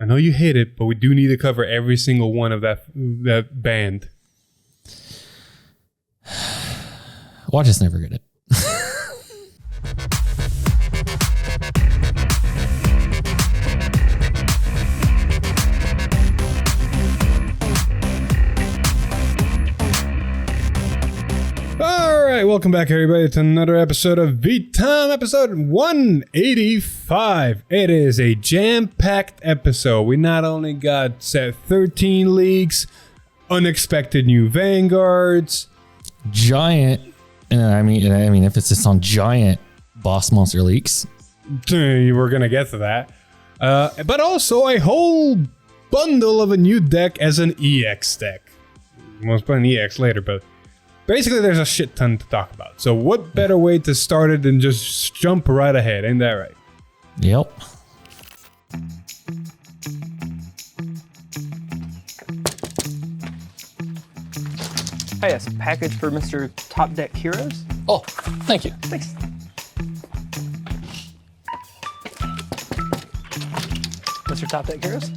I know you hate it, but we do need to cover every single one of that band. Watch us never get it. All right, welcome back, everybody, to another episode of V-Time, episode 185. It is a jam-packed episode. We not only got set 13 leaks, unexpected new Vanguards, giant, and I mean, if it's just on giant boss monster leaks, we're gonna get to that. But also a whole bundle of a new deck as an EX deck. We'll explain EX later, but basically there's a shit ton to talk about. So what better way to start it than just jump right ahead? Ain't that right? Yep. Hey, yes, a package for Mr. Top Deck Heroes. Oh, thank you. Thanks. Mr. Top Deck Heroes.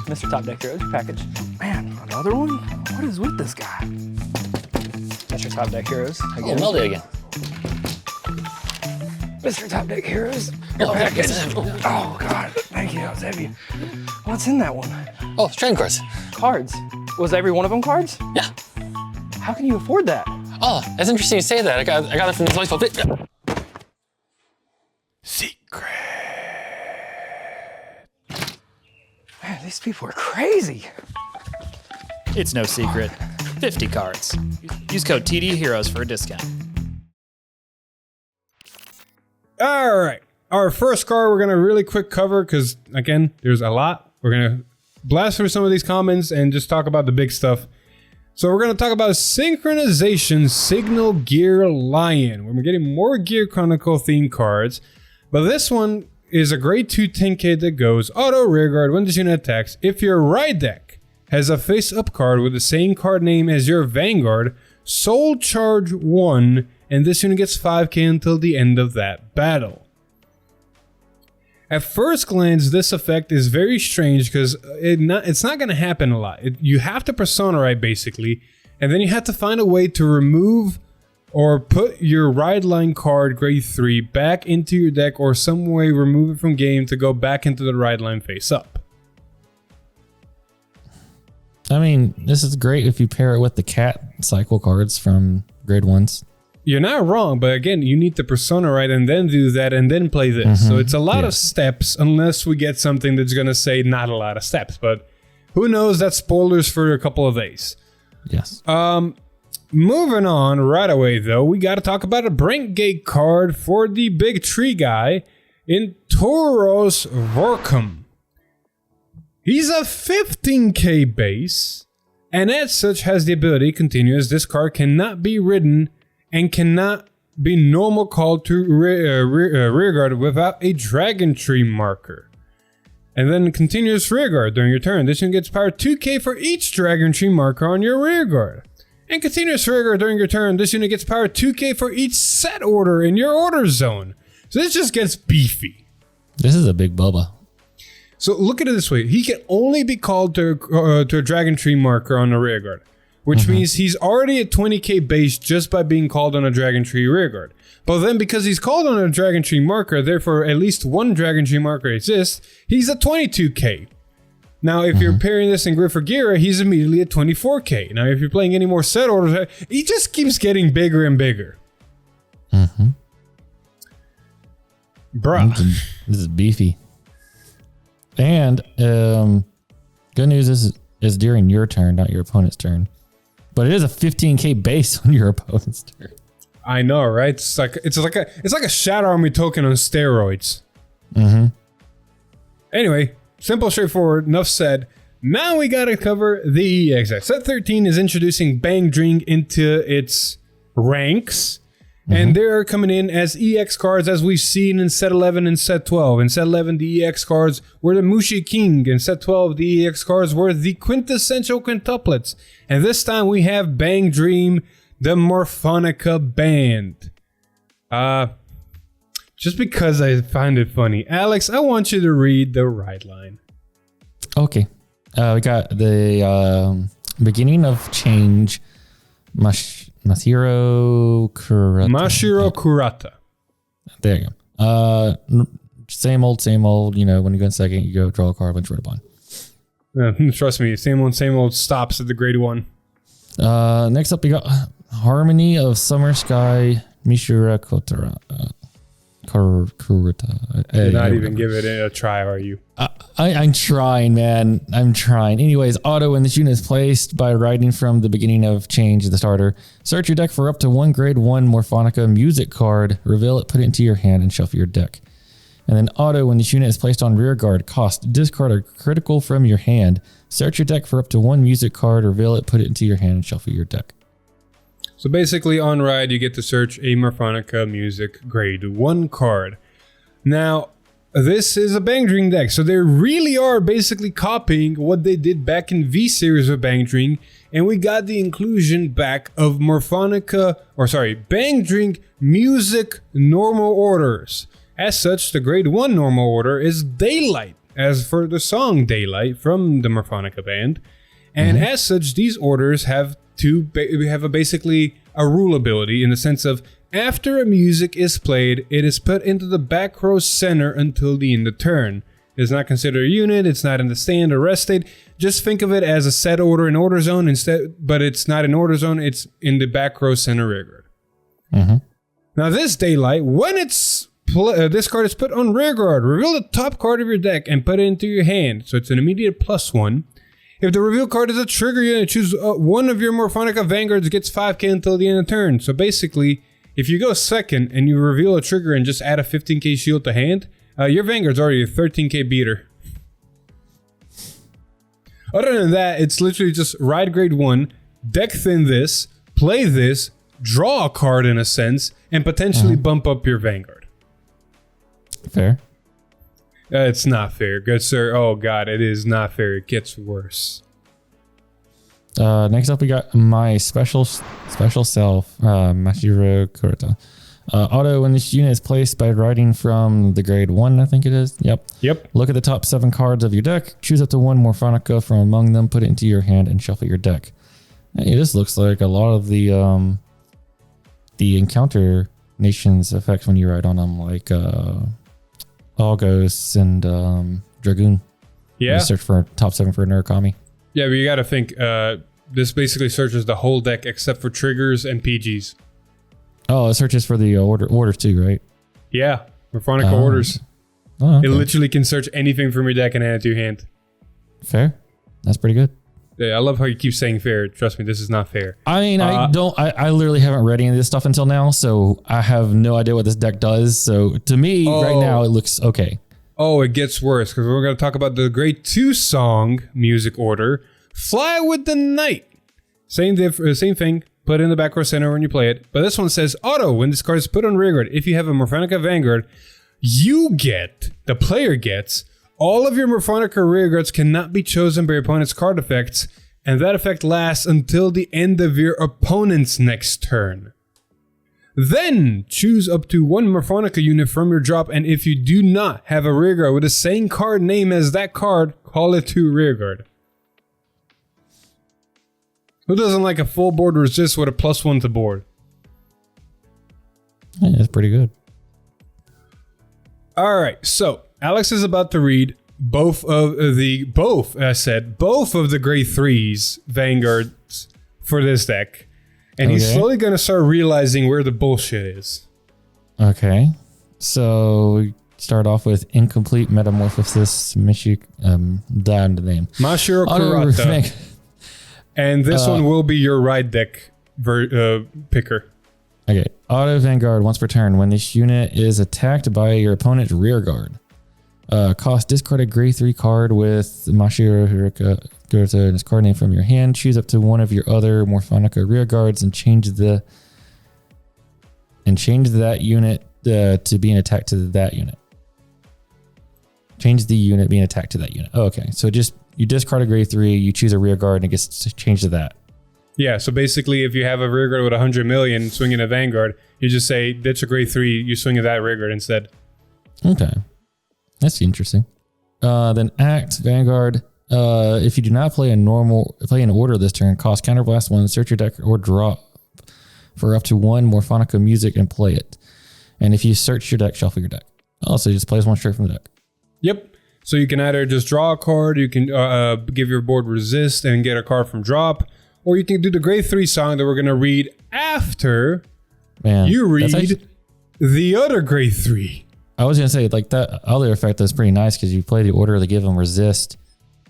Mr. Top Deck Heroes, your package. Man, another one? What is with this guy? Mr. Top Deck Heroes. Again. Oh, Melody again. Mr. Top Deck Heroes, your package. Oh, God, thank you, that was heavy. What's in that one? Oh, trading cards. Cards. Was every one of them cards? Yeah. How can you afford that? Oh, that's interesting you say that. I got it from this place called Secret. Man, these people are crazy. It's no secret. 50 cards. Use code TDHeroes for a discount. All right. Our first card we're going to really quick cover because, again, there's a lot. We're going to blast through some of these comments and just talk about the big stuff. So we're going to talk about Synchronization Signal Gear Lion. We're getting more Gear Chronicle themed cards. But this one is a grade 2 10k that goes auto rearguard when this unit attacks. If your ride deck has a face-up card with the same card name as your Vanguard, Soul Charge 1, and this unit gets 5k until the end of that battle. At first glance, this effect is very strange because it's not going to happen a lot. You have to persona ride basically, and then you have to find a way to remove or put your ride line card grade 3 back into your deck or some way remove it from game to go back into the ride line face up. I mean, this is great if you pair it with the cat cycle cards from grade 1s. You're not wrong, but again, you need to persona ride and then do that and then play this. So it's a lot of steps unless we get something that's going to say not a lot of steps. But who knows? That's spoilers for a couple of days. Yes. Moving on right away, though, we got to talk about a Brink Gate card for the big tree guy in Tauros Vorkum. He's a 15k base, and as such has the ability continuous. This card cannot be ridden and cannot be normal called to rearguard without a Dragon Tree marker. And then continuous rearguard during your turn. This unit gets power 2k for each Dragon Tree marker on your rearguard. And continuous rearguard during your turn. This unit gets power 2k for each set order in your order zone. So this just gets beefy. This is a big bubba. So look at it this way. He can only be called to a Dragon Tree marker on the rearguard. Which means he's already at 20k base just by being called on a Dragon Tree rearguard. But then because he's called on a Dragon Tree marker, therefore at least one Dragon Tree marker exists, he's at 22k. Now if you're pairing this in Griffith-Gira, he's immediately at 24k. Now if you're playing any more set orders, he just keeps getting bigger and bigger. Bruh. This is beefy. And good news is during your turn, not your opponent's turn. But it is a 15k base on your opponent's turn. I know, right? It's like a Shadow Army token on steroids. Anyway, simple, straightforward. Enough said. Now we gotta cover the EX. Set 13 is introducing Bang Dream into its ranks. And they're coming in as EX cards as we've seen in set 11 and set 12. In set 11, the EX cards were the Mushi King. In set 12, the EX cards were the quintessential quintuplets. And this time we have Bang Dream, the Morphonica band. just because I find it funny. Alex, I want you to read the ride line. Okay. We got the beginning of change. Mashiro Kurata. Mashiro Kurata. There you go. Same old, you know, when you go in second, you go draw a card, bunch of red Trust me, same old stops at the grade 1. Next up, we got Harmony of Summer Sky, Mishura Kurata. Did not even give it a try, are you? I'm trying, man. I'm trying. Anyways, auto when this unit is placed by writing from the beginning of change the starter. Search your deck for up to 1 grade 1 Morphonica music card. Reveal it, put it into your hand, and shuffle your deck. And then auto when this unit is placed on rear guard. Cost, discard a critical from your hand. Search your deck for up to 1 music card. Reveal it, put it into your hand, and shuffle your deck. So basically, on ride, you get to search a Morphonica Music Grade 1 card. Now, this is a Bang Dream deck, so they really are basically copying what they did back in V-Series of Bang Dream, and we got the inclusion back of Bang Dream Music Normal Orders. As such, the Grade 1 Normal Order is Daylight, as for the song Daylight from the Morphonica band, and as such, these orders have basically a rule ability in the sense of after a music is played, it is put into the back row center until the end of turn. It is not considered a unit, it's not in the stand or rest state. Just think of it as a set order in order zone instead, but it's not in order zone, it's in the back row center rear guard. Now this Daylight, when this card is put on rear guard, reveal the top card of your deck and put it into your hand, so it's an immediate +1. If the reveal card is a trigger unit, choose one of your Morphonica Vanguards gets 5k until the end of turn. So basically, if you go second and you reveal a trigger and just add a 15k shield to hand, your Vanguard's already a 13k beater. Other than that, it's literally just ride grade 1, deck thin this, play this, draw a card in a sense, and potentially bump up your Vanguard. Fair. It's not fair, good sir. Oh god, it is not fair. It gets worse. Next up, we got my special self, Mashiro Kurata. Auto when this unit is placed by writing from the grade 1, I think it is. Yep. Look at the top 7 cards of your deck. Choose up to 1 Morphonica from among them. Put it into your hand and shuffle your deck. Hey, this looks like a lot of the Encounter Nations effects when you write on them, like Algos and Dragoon. Yeah. You search for top 7 for Narukami. Yeah, but you gotta think, this basically searches the whole deck except for triggers and PGs. Oh, it searches for the orders too, right? Yeah, Morphonica orders. Oh, okay. It literally can search anything from your deck and add it to your hand. Fair. That's pretty good. Yeah, I love how you keep saying fair. Trust me, this is not fair. I mean, I literally haven't read any of this stuff until now, so I have no idea what this deck does. So to me, right now, it looks okay. Oh, it gets worse, because we're going to talk about the grade 2 song music order. Fly with the Night. Same thing. Put it in the back row center when you play it. But this one says, auto, when this card is put on rear guard, if you have a Morphonica Vanguard, the player gets, all of your Morphonica rear guards cannot be chosen by your opponent's card effects, and that effect lasts until the end of your opponent's next turn. Then, choose up to 1 Morphonica unit from your drop, and if you do not have a rear guard with the same card name as that card, call it to rear guard. Who doesn't like a full board resist with a +1 to board? Yeah, that's pretty good. Alright, so Alex is about to read both of the grade 3s Vanguards for this deck. And he's slowly going to start realizing where the bullshit is. Okay. So we start off with Incomplete Metamorphosis, down the name. Mashiro Kurata. And this one will be your ride deck picker. Okay. Auto Vanguard once per turn. When this unit is attacked by your opponent's rear guard. Cost, discard a grade 3 card with Mashiro Kurata and its card name from your hand. Choose up to 1 of your other Morphonica rear guards and change that unit to being attacked to that unit. Change the unit being attacked to that unit. Oh, okay. So you discard a grade 3, you choose a rear guard, and it gets changed to that. Yeah, so basically if you have a rearguard with 100 million swinging a Vanguard, you just say ditch a grade 3, you swing at that rearguard instead. Okay. That's interesting. Then act, Vanguard. If you do not play in order this turn, cost counterblast 1, search your deck or draw for up to 1 Morphonica music and play it. And if you search your deck, shuffle your deck. Also, just plays 1 straight from the deck. Yep. So you can either just draw a card, you can give your board resist and get a card from drop, or you can do the grade 3 song that we're going to read after you read the other grade 3. I was going to say, like, that other effect is pretty nice because you play the order to give them resist,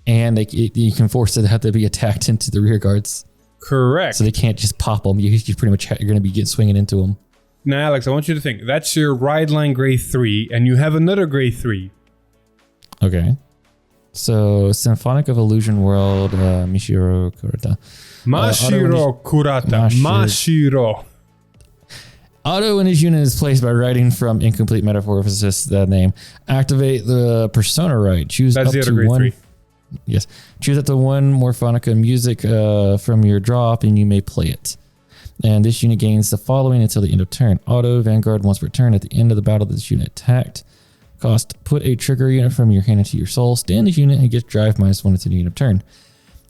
and you can force it to have to be attacked into the rear guards. Correct. So they can't just pop them. You pretty much, you're going to be swinging into them. Now, Alex, I want you to think. That's your ride line grade 3, and you have another grade 3. Okay. So, Symphonic of Illusion World, Mashiro Kurata. Mashiro. Auto when his unit is placed by writing from incomplete metamorphosis that name. Activate the persona right. Choose That's up the other to grade 1. 3. Yes. Choose up to 1 Morphonica music from your drop and you may play it. And this unit gains the following until the end of turn. Auto Vanguard once per turn at the end of the battle this unit attacked. Cost, put a trigger unit from your hand into your soul. Stand this unit and get drive -1 until the end of turn.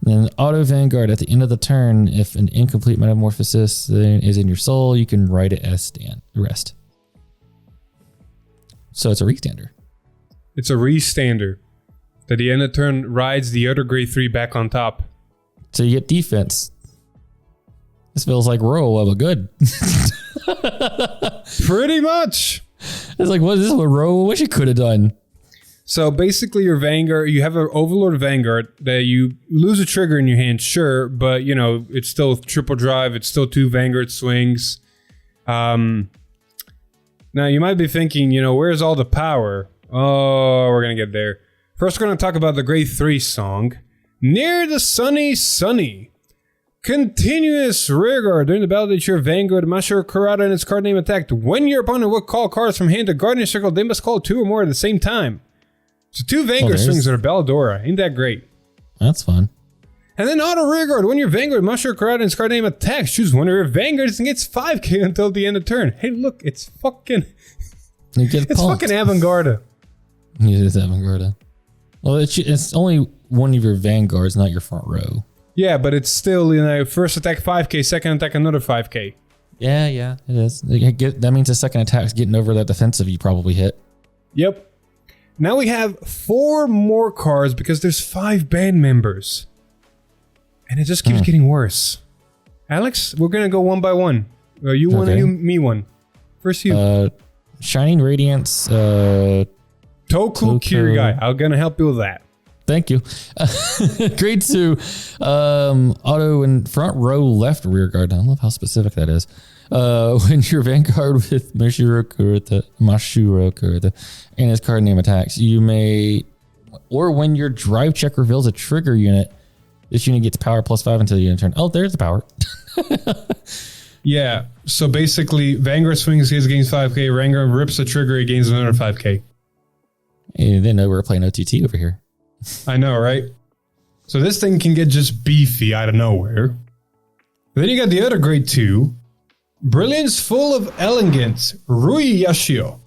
Then Auto Vanguard at the end of the turn, if an incomplete metamorphosis is in your soul, you can write it as rest. So it's a restander. It's a restander. At the end of turn, rides the other grade 3 back on top. So you get defense. This feels like Roll, but good. Pretty much. It's like, what is this? What Roll wish it could have done. So basically your Vanguard, you have an Overlord Vanguard that you lose a trigger in your hand, sure, but you know, it's still triple drive, it's still 2 Vanguard swings. Now you might be thinking, you know, where's all the power? Oh, we're going to get there. First, we're going to talk about the grade 3 song, Near the Sunny. Continuous rearguard. During the battle that your Vanguard, Mashiro Kurata, and its card name attacked. When your opponent would call cards from hand to Guardian Circle, they must call 2 or more at the same time. So 2 Vanguard swings are Belladora. Ain't that great? That's fun. And then auto rearguard. When your Vanguard, Mashiro Kurata, and its card name attacks, choose one of your Vanguards and gets 5k until the end of turn. Hey, look, it's fucking... It's fucking Vanguard. It is Vanguard. Well, it's only one of your Vanguards, not your front row. Yeah, but it's still, you know, first attack 5k, second attack another 5k. Yeah, it is. That means the second attack's getting over that defensive you probably hit. Yep. Now we have 4 more cards because there's 5 band members. And it just keeps getting worse. Alex, we're going to go one by one. You one and you, me one. First you. Shining Radiance. Toku Kirigai. I'm going to help you with that. Thank you. Grade 2, auto and front row left rear guard. I love how specific that is. When your Vanguard with Mashiro Kurata and his card name attacks, you may, or when your drive check reveals a trigger unit, this unit gets power +5 until the end of turn. Oh, there's the power. Yeah, so basically, Vanguard swings, he gains 5k, Vanguard rips a trigger, he gains another 5k. You didn't know we were playing OTT over here. I know, right? So this thing can get just beefy out of nowhere. Then you got the other grade 2. Brilliance Full of Elegance, Rui Yashio.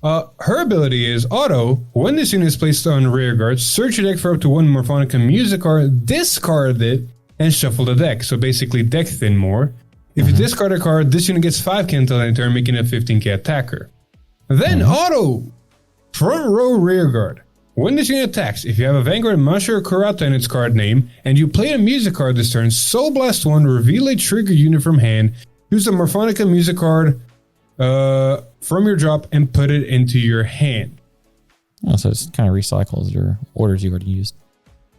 Her ability is auto. When this unit is placed on rear guard, search your deck for up to 1 Morphonica music card, discard it, and shuffle the deck. So basically deck thin more. If you discard a card, this unit gets 5k until end turn, making it a 15k attacker. Then auto. Front row rear guard. When this unit attacks, if you have a Vanguard Mashiro Kurata in its card name, and you play a music card this turn, Soul Blast 1, reveal a trigger unit from hand, use the Morphonica music card from your drop, and put it into your hand. Oh, so it kind of recycles your orders you already used.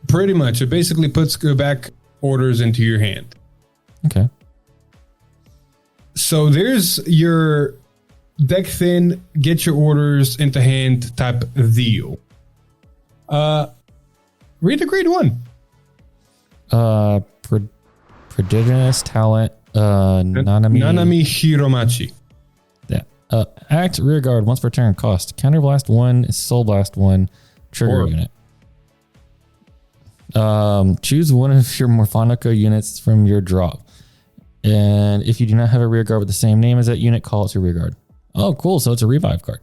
Pretty much. It basically puts back orders into your hand. Okay. So there's your deck thin, get your orders into hand type deal. Read the grade 1. Prodigious talent, Nanami Hiromachi. Yeah. Act rearguard once per turn. Cost counterblast 1, soul blast 1, trigger unit. Choose one of your Morphonica units from your drop. And if you do not have a rear guard with the same name as that unit, call it your rear guard. Oh, cool. So it's a revive card.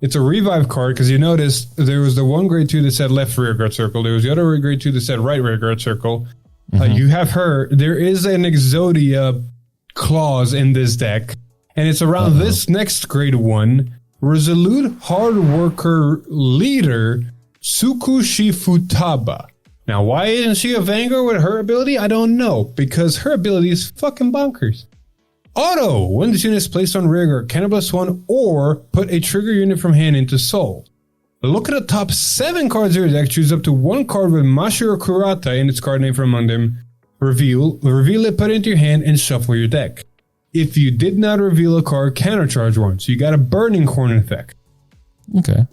It's a revive card because you noticed there was the one grade 2 that said left rear guard circle. There was the other grade 2 that said right rear guard circle. You have her. There is an Exodia clause in this deck, and it's around this next grade 1. Resolute hard worker leader Tsukushi Futaba. Now, why isn't she a Vanguard with her ability? I don't know, because her ability is fucking bonkers. Auto! When this unit is placed on rear guard, cannibalize 1 or put a trigger unit from hand into soul. Look at the top 7 cards of your deck, choose up to 1 card with Mashiro Kurata in its card name from among them. Reveal it, put it into your hand, and shuffle your deck. If you did not reveal a card, countercharge 1, so you got a Burning Corn effect. Okay.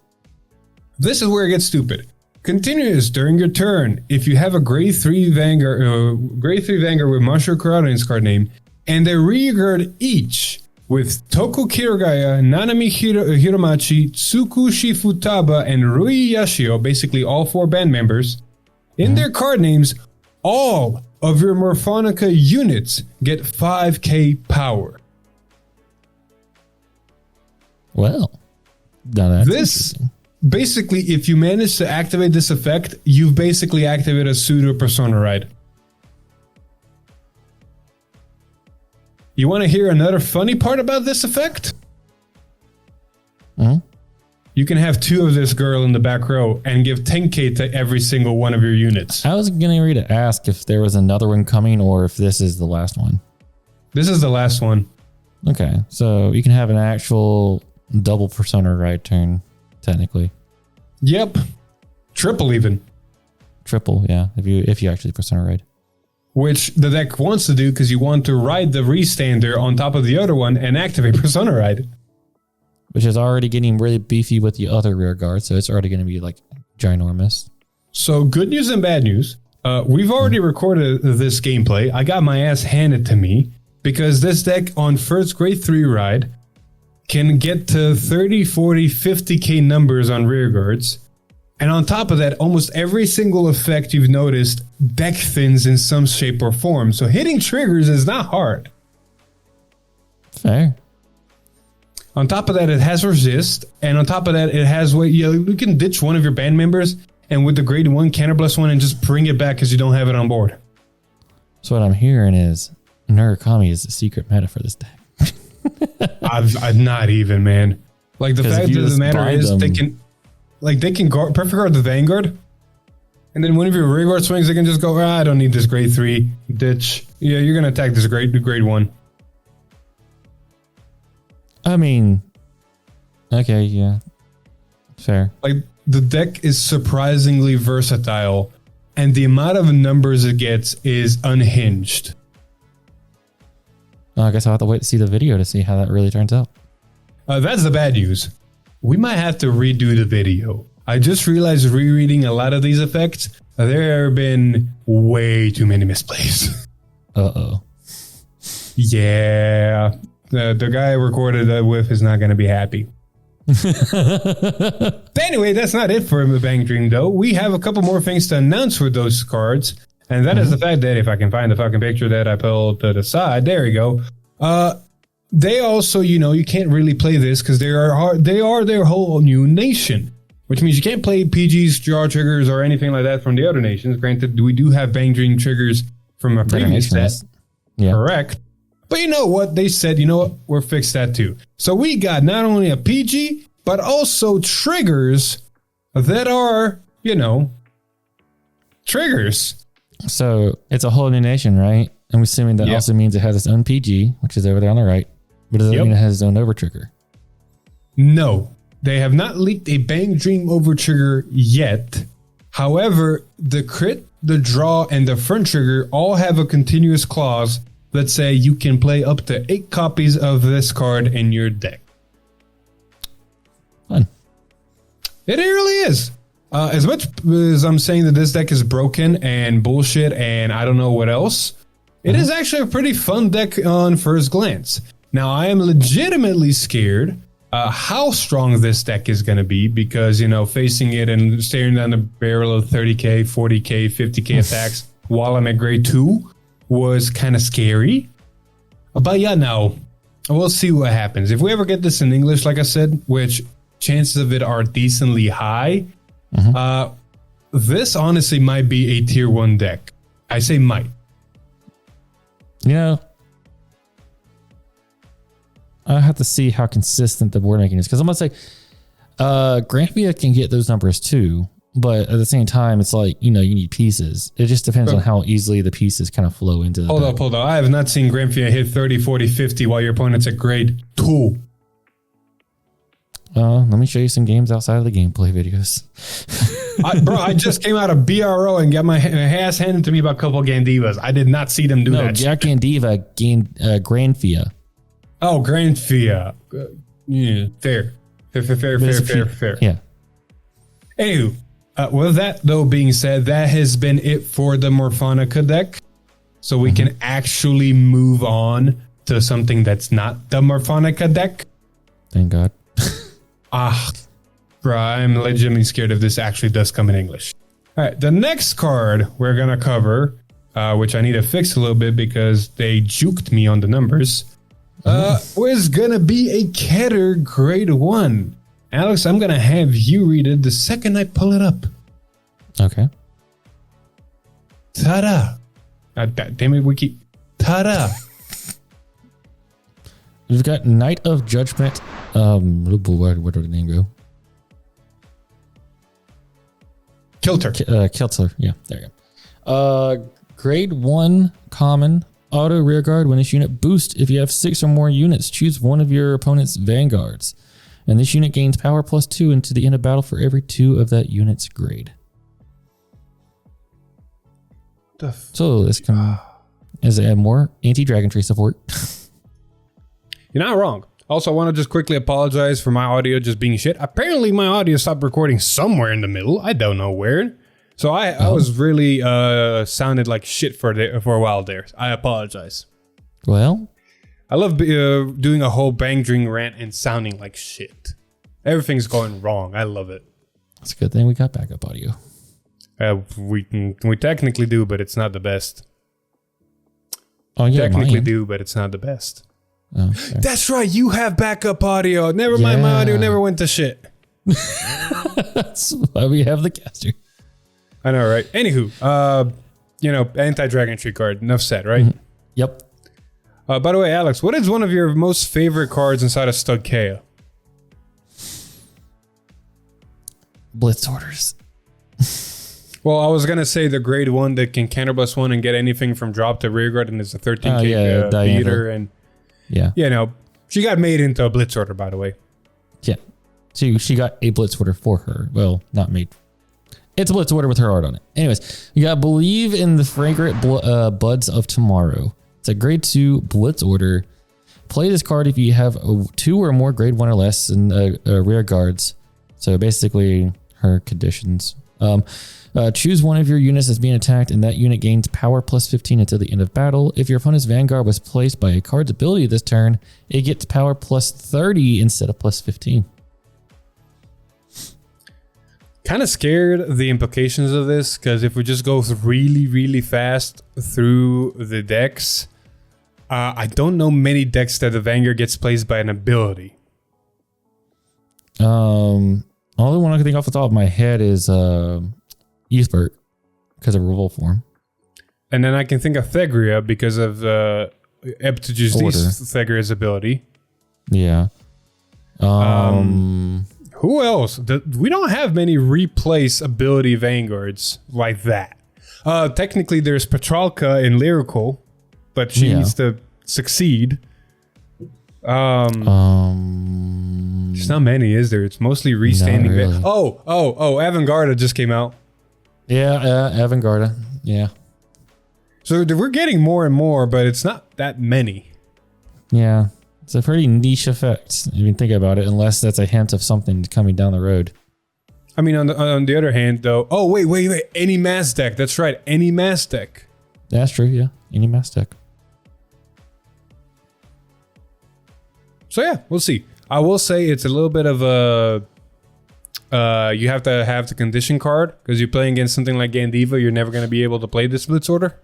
This is where it gets stupid. Continuous during your turn. If you have a grade 3 Vanguard with Mashiro Kurata in its card name, and they rear-guard each with Toku Kirogaya, Nanami Hiromachi, Tsukushi Futaba, and Rui Yashio, basically all 4 band members, in their card names, all of your Morphonica units get 5k power. Well, now that's this basically, if you manage to activate this effect, you've basically activated a pseudo persona ride. You want to hear another funny part about this effect? You can have 2 of this girl in the back row and give 10k to every single one of your units. I was getting ready to ask if there was another one coming or if this is the last one. This is the last one. Okay, so you can have an actual double persona ride turn, technically. Yep. Triple even. Triple, yeah, if you actually persona ride. Which the deck wants to do because you want to ride the Restander on top of the other one and activate persona ride. Which is already getting really beefy with the other rear guard, so it's already going to be like ginormous. So good news and bad news. We've already recorded this gameplay. I got my ass handed to me because this deck on first grade 3 ride can get to 30, 40, 50k numbers on rear guards. And on top of that, almost every single effect you've noticed deck thins in some shape or form. So hitting triggers is not hard. Fair. On top of that, it has resist. And on top of that, it has what you can ditch one of your band members and with the grade 1 counterblast 1 and just bring it back because you don't have it on board. So what I'm hearing is Murakami is the secret meta for this deck. I'm not even, man. Like the fact of the matter is they can guard, perfect guard the Vanguard. And then one of your rear guard swings, they can just go, I don't need this grade 3 ditch. Yeah, you're going to attack this grade 1. I mean, okay, yeah, fair. Like the deck is surprisingly versatile and the amount of numbers it gets is unhinged. I guess I'll have to wait to see the video to see how that really turns out. That's the bad news. We might have to redo the video. I just realized rereading a lot of these effects, there have been way too many misplays. Uh-oh. Yeah. The guy I recorded that with is not going to be happy. But anyway, that's not it for the Bang Dream, though. We have a couple more things to announce for those cards. And that is the fact that if I can find the fucking picture that I pulled to the side, there we go. They also, you can't really play this because they are their whole new nation. Which means you can't play PGs, draw triggers, or anything like that from the other nations. Granted, we do have Bang Dream triggers from a previous set. Yeah. Correct. But you know what? They said, you know what? We'll fix that too. So we got not only a PG, but also triggers that are, triggers. So it's a whole new nation, right? I'm assuming that also means it has its own PG, which is over there on the right. But does that mean it has its own over trigger? No. They have not leaked a Bang Dream over trigger yet. However, the crit, the draw, and the front trigger all have a continuous clause that say you can play up to 8 copies of this card in your deck. Fun. It really is. As much as I'm saying that this deck is broken and bullshit and I don't know what else, it is actually a pretty fun deck on first glance. Now, I am legitimately scared how strong this deck is going to be, because, you know, facing it and staring down the barrel of 30k, 40k, 50k attacks while I'm at grade 2 was kind of scary. But yeah, no, we'll see what happens. If we ever get this in English, like I said, which chances of it are decently high, this honestly might be a tier 1 deck. I say might. You know, I have to see how consistent the board making is, because I'm gonna say Granvia can get those numbers too, but at the same time, it's like, you know, you need pieces. It just depends on how easily the pieces kind of flow into the Hold up. I have not seen Granvia hit 30, 40, 50 while your opponent's at grade 2. Let me show you some games outside of the gameplay videos. I just came out of BRO and got my ass handed to me by a couple of Gandivas. I did not see them do that. Jack Gandiva gained Granvia. Oh, Granvia. Yeah, fair. Fair. Yeah. Anywho, with that though being said, that has been it for the Morphonica deck. So we can actually move on to something that's not the Morphonica deck. Thank God. Bruh, I'm legitimately scared if this actually does come in English. All right, the next card we're gonna cover, which I need to fix a little bit because they juked me on the numbers, was gonna be a Keter grade 1. Alex, I'm gonna have you read it the second I pull it up. Okay. Ta-da! Damn it, Wiki. Ta-da! We've got Knight of Judgment. Where did the name go? Kilter. Kilter. Yeah, there you go. Grade 1 common. Auto rearguard. When this unit boosts, if you have 6 or more units, choose one of your opponent's vanguards. And this unit gains power +2 into the end of battle for every 2 of that unit's grade. So this can add more anti-dragon tree support. You're not wrong. Also, I want to just quickly apologize for my audio just being shit. Apparently, my audio stopped recording somewhere in the middle. I don't know where. So I was really sounded like shit for a while there. I apologize. Well, I love doing a whole bang-dring rant and sounding like shit. Everything's going wrong. I love it. It's a good thing we got backup audio. We technically do, but it's not the best. Oh yeah, technically do, but it's not the best. Oh, okay. That's right. You have backup audio. Never mind. My audio never went to shit. That's why we have the caster. I know, right? Anywho, anti-dragon tree card. Enough said, right? Mm-hmm. Yep. By the way, Alex, what is one of your most favorite cards inside of Studkea? Blitz orders. Well, I was gonna say the grade 1 that can counter +1 and get anything from drop to rearguard, and it's a 13k beater, and she got made into a blitz order, by the way. Yeah, she got a blitz order for her. Well, not made. It's a blitz order with her art on it. Anyways, you got Believe in the Fragrant Buds of Tomorrow. It's a grade 2 blitz order. Play this card if you have 2 or more grade 1 or less in rear guards. So basically her conditions. Choose one of your units that's being attacked, and that unit gains power +15 until the end of battle. If your opponent's Vanguard was placed by a card's ability this turn, it gets power +30 instead of +15. Kind of scared of the implications of this, because if we just go really, really fast through the decks, I don't know many decks that the Vanguard gets placed by an ability. Only one I can think off the top of my head is Youthbert, because of revolt form. And then I can think of Thegria because of Eptiges Thegria's ability. Yeah. Who else? We don't have many replace ability Vanguards like that. Technically, there's Petralka in Lyrical, but she needs to succeed. There's not many, is there? It's mostly restanding. Really. Vanguard just came out. Yeah, Vanguard. Yeah. So we're getting more and more, but it's not that many. Yeah. It's a pretty niche effect, if you think about it, unless that's a hint of something coming down the road. I mean, on the other hand, though... Oh, wait. Any mass deck. That's right. Any mass deck. That's true, yeah. Any mass deck. So, yeah, we'll see. I will say it's a little bit of a... you have to have the condition card, because you're playing against something like Gandiva, you're never going to be able to play this Blitz Order.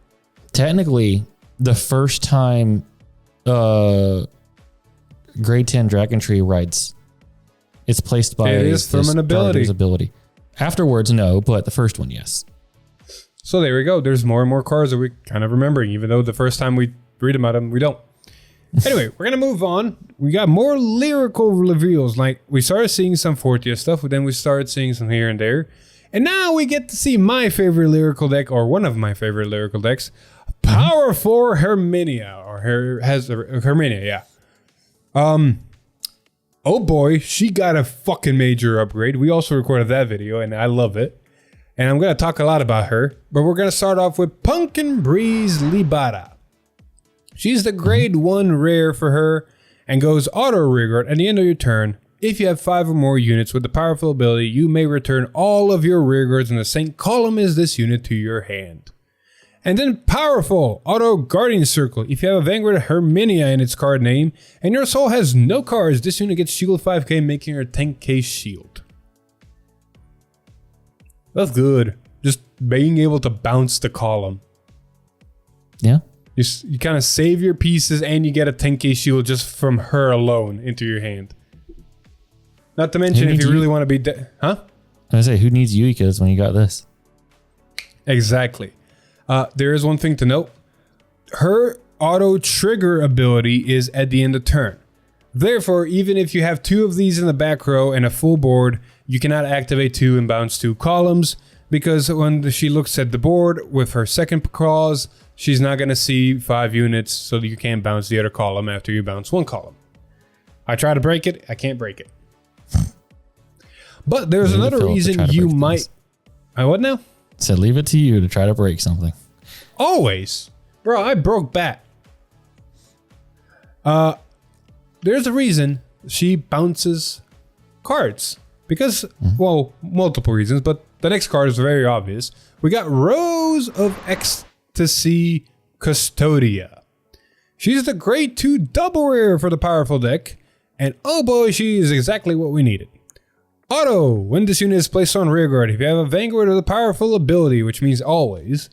Technically, the first time Grade 10 Dragon Tree rides, it's placed by it is from an ability. Afterwards, no, but the first one, yes. So there we go. There's more and more cards that we kind of remembering, even though the first time we read about them, we don't. Anyway, we're going to move on. We got more lyrical reveals. Like, we started seeing some Fortia stuff, but then we started seeing some here and there. And now we get to see my favorite lyrical deck, or one of my favorite lyrical decks, Powerful Herminia, or Herminia, yeah. Oh boy, she got a fucking major upgrade. We also recorded that video, and I love it. And I'm going to talk a lot about her, but we're going to start off with Pumpkin Breeze Libra. She's the grade 1 rare for her, and goes auto rearguard at the end of your turn. If you have 5 or more units with the powerful ability, you may return all of your rearguards in the same column as this unit to your hand. And then powerful auto guardian circle. If you have a Vanguard Herminia in its card name, and your soul has no cards, this unit gets shield 5k, making her 10k shield. That's good. Just being able to bounce the column. Yeah. You kind of save your pieces, and you get a 10k shield just from her alone into your hand. Not to mention, if you really want to be... Huh? I was going to say, who needs Yuikas when you got this? Exactly. There is one thing to note. Her auto trigger ability is at the end of turn. Therefore, even if you have 2 of these in the back row and a full board, you cannot activate 2 and bounce 2 columns, because when she looks at the board with her second clause, she's not going to see 5 units, so you can't bounce the other column after you bounce 1 column. I try to break it, I can't break it. But there's another reason you might... What now? Said leave it to you to try to break something. Always. Bro, I broke Bat. There's a reason she bounces cards. Because, well, multiple reasons, but the next card is very obvious. We got Rose of Ecstasy Custodia. She's the grade 2 double rare for the powerful deck. And oh boy, she is exactly what we needed. Auto, when this unit is placed on rearguard, if you have a Vanguard with a powerful ability, which means always,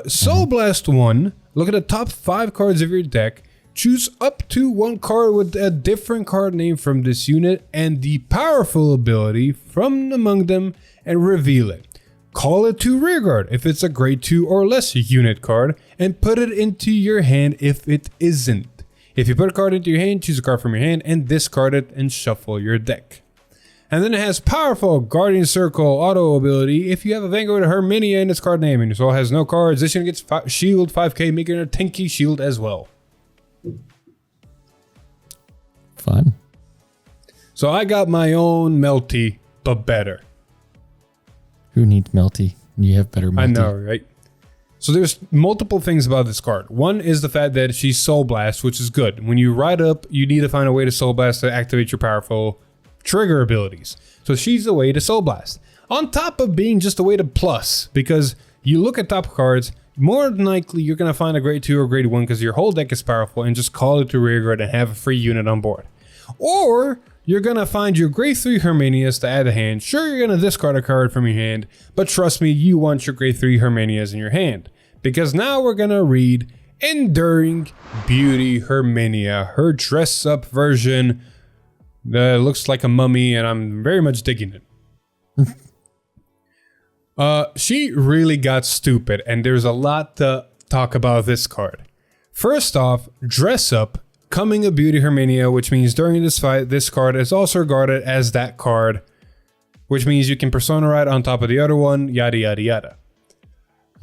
Soul Blast 1, look at the top 5 cards of your deck, choose up to 1 card with a different card name from this unit and the powerful ability from among them, and reveal it. Call it to rearguard if it's a grade 2 or less unit card, and put it into your hand if it isn't. If you put a card into your hand, choose a card from your hand and discard it and shuffle your deck. And then it has powerful Guardian Circle auto ability. If you have a Vanguard Herminia in its card name and your soul has no cards, this unit gets shield 5k, making it a 10k shield as well. Fun. So I got my own Melty, but better. Who needs Melty? You have better Melty. I know, right? So there's multiple things about this card. One is the fact that she's Soul Blast, which is good. When you ride up, you need to find a way to Soul Blast to activate your powerful trigger abilities. So she's the way to Soul Blast. On top of being just a way to plus, because you look at top cards, more than likely you're going to find a grade 2 or grade 1 because your whole deck is powerful, and just call it to rearguard and have a free unit on board. Or you're going to find your grade 3 Herminias to add a hand. Sure, you're going to discard a card from your hand, but trust me, you want your grade 3 Herminias in your hand. Because now we're going to read Enduring Beauty Herminia, her dress up version. Looks like a mummy, and I'm very much digging it. She really got stupid, and there's a lot to talk about this card. First off, dress up, coming a Beauty Herminia, which means during this fight, this card is also regarded as that card, which means you can Persona Ride on top of the other one, yada yada yada.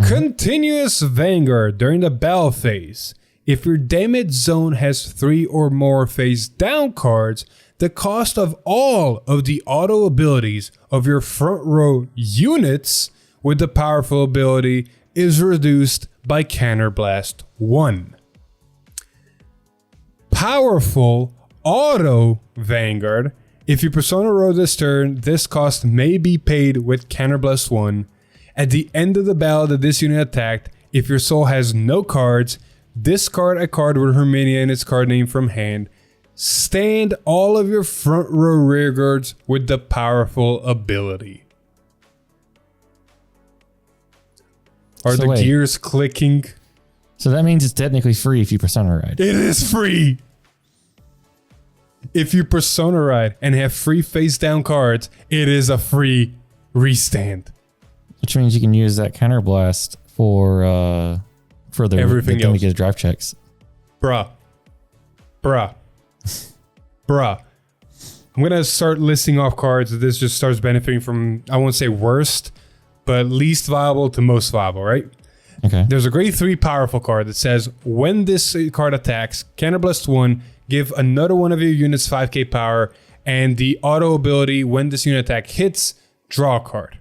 Continuous Vanguard during the battle phase. If your damage zone has 3 or more face down cards, the cost of all of the auto abilities of your front row units with the powerful ability is reduced by Counterblast 1. Powerful auto Vanguard. If you Persona Row this turn, this cost may be paid with Counterblast 1. At the end of the battle that this unit attacked, if your soul has no cards, discard a card with Herminia in its card name from hand. stand all of your front row rear guards with the powerful ability. Are So the wait. gears clicking? So that means it's technically free if you Persona Ride. It is free. If you Persona Ride and have free face down cards, it is a free restand. Which means you can use that counterblast for the Everything thing else. to get draft checks. Bruh. I'm gonna start listing off cards that this just starts benefiting from, I won't say worst, but least viable to most viable, right? Okay. There's a grade 3 powerful card that says, when this card attacks, counterblast 1, give another one of your units 5k power, and the auto ability, when this unit attack hits, draw a card.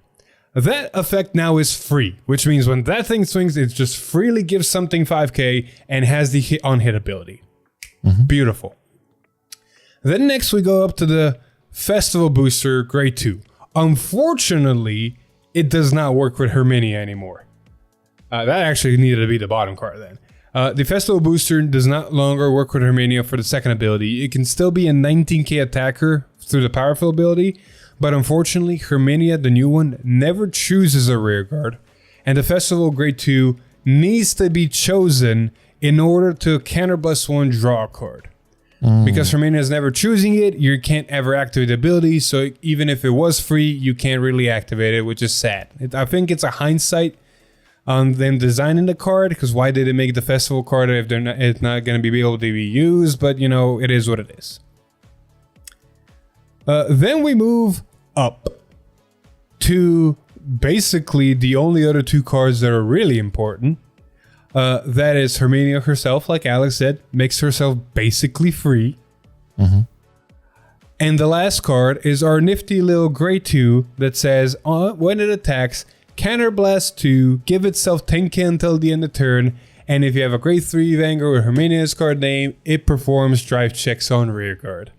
That effect now is free, which means when that thing swings, it just freely gives something 5k and has the hit on hit ability. Beautiful. Then next we go up to the Festival Booster grade 2. Unfortunately, it does not work with Herminia anymore. That actually needed to be the bottom card then. The Festival Booster does not longer work with Herminia for the second ability. It can still be a 19k attacker through the powerful ability, but unfortunately, Herminia, the new one, never chooses a rear guard, and the Festival grade 2 needs to be chosen in order to counterblast 1 draw a card. Because Herminia is never choosing it, you can't ever activate the ability, so even if it was free, you can't really activate it, which is sad. I think it's a hindsight on them designing the card, because why did it make the festival card if it's not going to be able to be used? But you know, it is what it is. Then we move up to basically the only other 2 cards that are really important. That is Herminia herself, like Alex said, makes herself basically free. And the last card is our nifty little grade 2 that says, when it attacks, counterblast 2, give itself 10k until the end of turn, and if you have a grade 3 Vanguard with Herminia's card name, it performs drive checks on rear guard.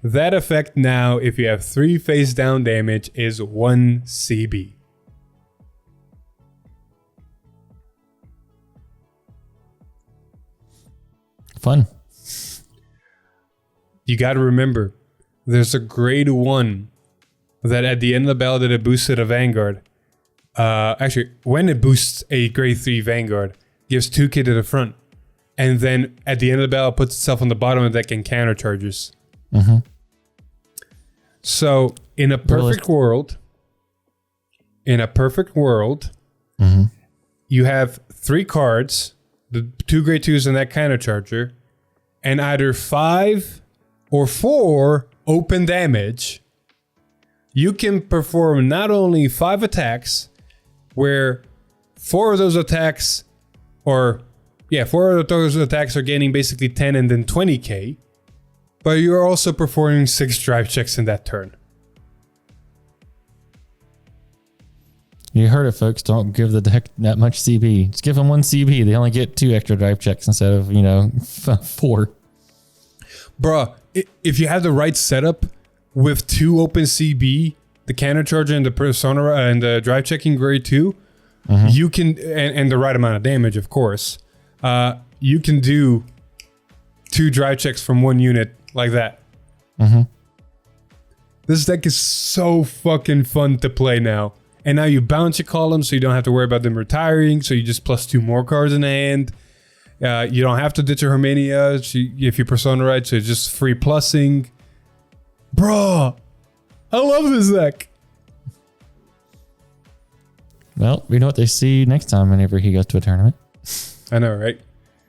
That effect now, if you have 3 face down damage, is 1 CB. Fun. You got to remember, there's a grade 1 that at the end of the battle that it boosted a Vanguard. Actually, when it boosts a grade 3 Vanguard, gives 2k to the front. And then at the end of the battle, puts itself on the bottom of the deck and counter charges. So in a perfect world, you have 3 cards, the 2 grade 2s and that counter charger, and either 5 or 4 open damage. You can perform not only 5 attacks, where 4 of those attacks are gaining basically 10 and then 20k, but you're also performing 6 drive checks in that turn. You heard it, folks. Don't give the deck that much CB. Just give them 1 CB. They only get 2 extra drive checks instead of, 4. Bruh, if you have the right setup with 2 open CB, the counter charger and the persona and the drive checking grade 2, you can, and the right amount of damage, of course, you can do 2 drive checks from 1 unit like that. This deck is so fucking fun to play now. And now you bounce your columns, so you don't have to worry about them retiring. So you just plus 2 more cards in the hand. You don't have to ditch your Herminia if you Persona Ride, so it's just free plussing. Bruh, I love this deck. Well, we know what they see next time whenever he goes to a tournament. I know, right?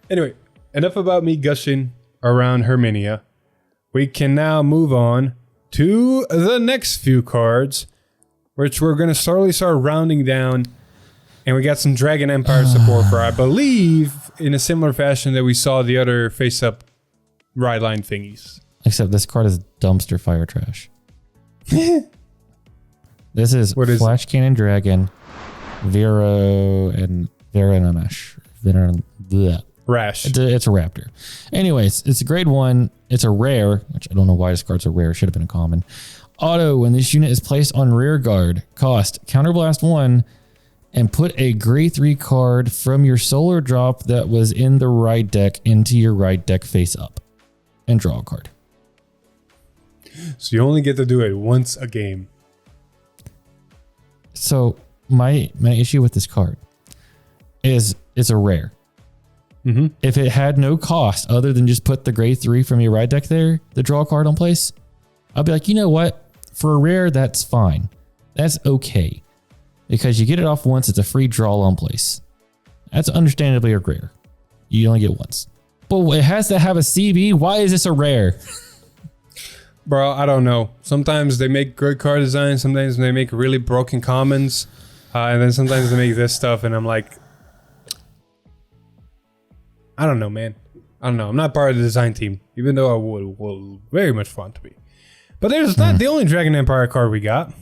Anyway, enough about me gushing around Herminia. We can now move on to the next few cards, which we're going to slowly start rounding down. And we got some Dragon Empire support for, I believe, in a similar fashion that we saw the other face-up ride line thingies. Except this card is dumpster fire trash. This is Flash Cannon Dragon, Vero, and Veronamesh. Rash. It's a Raptor. Anyways, it's a grade 1. It's a rare, which I don't know why this card's a rare. It should have been a common. Auto, when this unit is placed on rear guard, cost counterblast 1 and put a grade 3 card from your solar drop that was in the right deck into your right deck face up. and draw a card. So you only get to do it once a game. So my issue with this card is it's a rare. Mm-hmm. If it had no cost other than just put the grade 3 from your ride deck there, the draw card on place, I'll be like, you know what? For a rare, that's fine. That's okay. Because you get it off once, it's a free draw on place. That's understandably a rare. You only get once. But it has to have a CB. Why is this a rare? Bro, I don't know. Sometimes they make good card designs. Sometimes they make really broken commons. And then sometimes they make this stuff. And I'm like, I don't know, man. I don't know. I'm not part of the design team. Even though I would very much want to be. But there's not the only Dragon Empire card we got.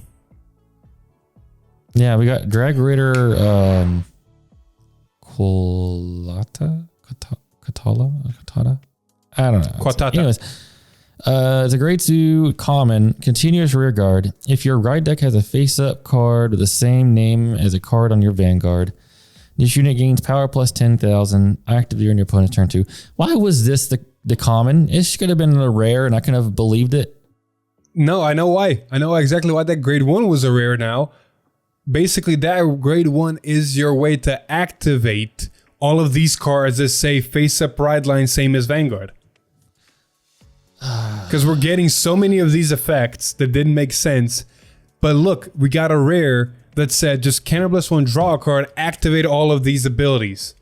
Yeah, we got Drag Ritter, Katala? I don't know. Quatata. Anyways, it's a grade 2 common, continuous rear guard. If your ride deck has a face-up card with the same name as a card on your Vanguard, this unit gains power plus 10,000 actively on your opponent's turn 2. Why was this the common? It should have been a rare, and I couldn't have believed it. No, I know why. I know exactly why that grade 1 was a rare now. Basically, that grade 1 is your way to activate all of these cards that say face-up ride line, same as Vanguard. Because we're getting so many of these effects that didn't make sense. But look, we got a rare that said just Cannibalists 1, draw a card, activate all of these abilities.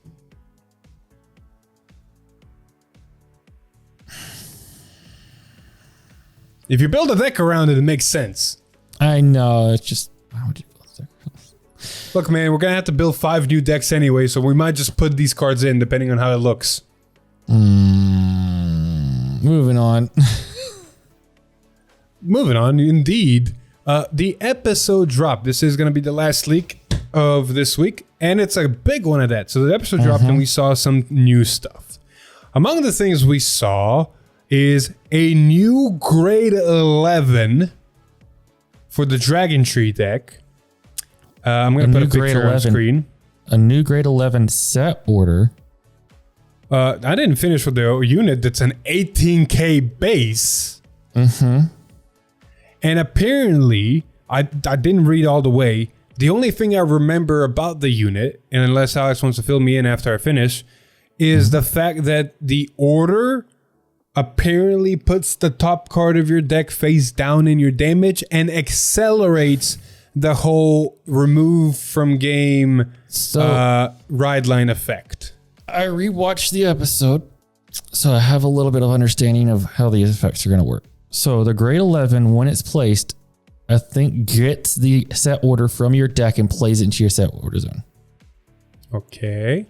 If you build a deck around it, it makes sense. I know, it's just... Why would you build a deck? Look, man, we're going to have to build 5 new decks anyway, so we might just put these cards in depending on how it looks. Moving on. Moving on, indeed. The episode drop. This is going to be the last leak of this week, and it's a big one at that. So the episode dropped, and we saw some new stuff. Among the things we saw is a new grade 11 for the Dragon Tree deck. I'm going to put a picture on screen. A new grade 11 set order. I didn't finish with the unit that's an 18k base. Mm-hmm. And apparently, I didn't read all the way. The only thing I remember about the unit, and unless Alex wants to fill me in after I finish, is the fact that the order apparently puts the top card of your deck face down in your damage and accelerates the whole remove from game ride line effect. I rewatched the episode, so I have a little bit of understanding of how the effects are going to work. So the grade 11, when it's placed, I think gets the set order from your deck and plays it into your set order zone. Okay.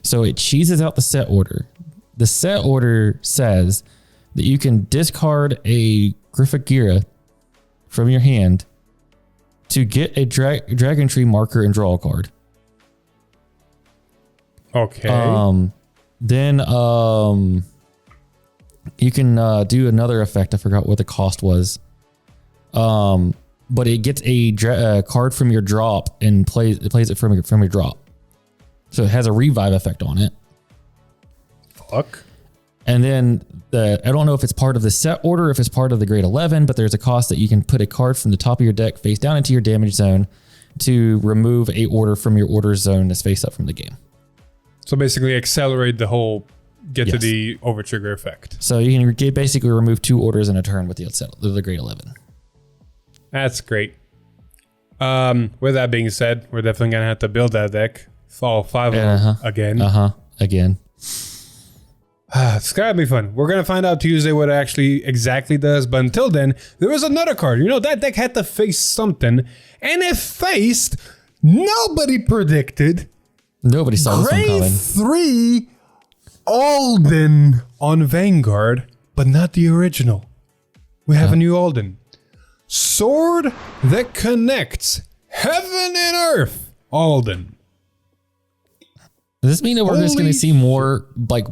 So it cheeses out the set order. The set order says that you can discard a Griffagira from your hand to get a Dragon Tree marker and draw a card. Okay. Then you can do another effect. I forgot what the cost was. But it gets a card from your drop and plays it from your drop. So it has a revive effect on it. Fuck. And then I don't know if it's part of the set order, if it's part of the grade 11, but there's a cost that you can put a card from the top of your deck face down into your damage zone to remove a order from your order zone that's face up from the game. So basically accelerate the whole to the over trigger effect. So you can basically remove 2 orders in a turn with the grade 11. That's great. With that being said, we're definitely going to have to build that deck. All 5 of them again. Again. It's going to be fun. We're going to find out Tuesday what it actually exactly does. But until then, there was another card. You know, that deck had to face something. And it faced, nobody predicted. Nobody saw this one coming. Grade 3 Alden on Vanguard, but not the original. We have a new Alden. Sword that connects heaven and earth. Alden. Does this mean that we're just going to see more like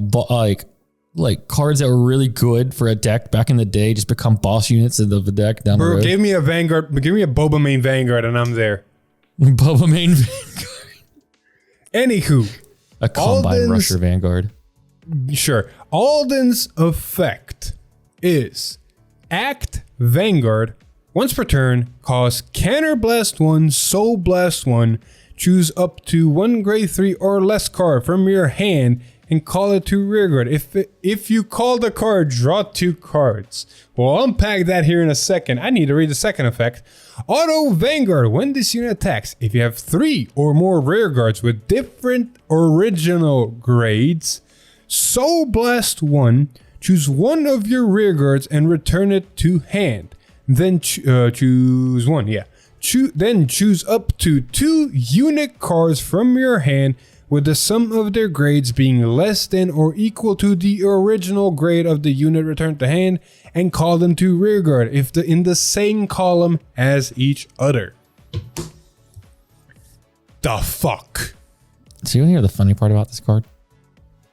cards that were really good for a deck back in the day just become boss units of the deck down the road? Give me a Vanguard. Give me a Boba main Vanguard, and I'm there. Boba main Vanguard. Anywho, a Combine Rusher Vanguard. Sure. Alden's effect is Act Vanguard. Once per turn, cost Counterblast 1, Soul Blast 1. Choose up to one grade 3 or less card from your hand and call it to rearguard. If you call the card, draw 2 cards. We'll unpack that here in a second. I need to read the second effect. Auto Vanguard. When this unit attacks, if you have 3 or more rearguards with different original grades, Soul Blast 1, choose one of your rearguards and return it to hand. Then choose one, yeah. Then choose up to 2 unit cards from your hand with the sum of their grades being less than or equal to the original grade of the unit returned to hand and call them to rearguard if in the same column as each other. The fuck? So you want to hear the funny part about this card?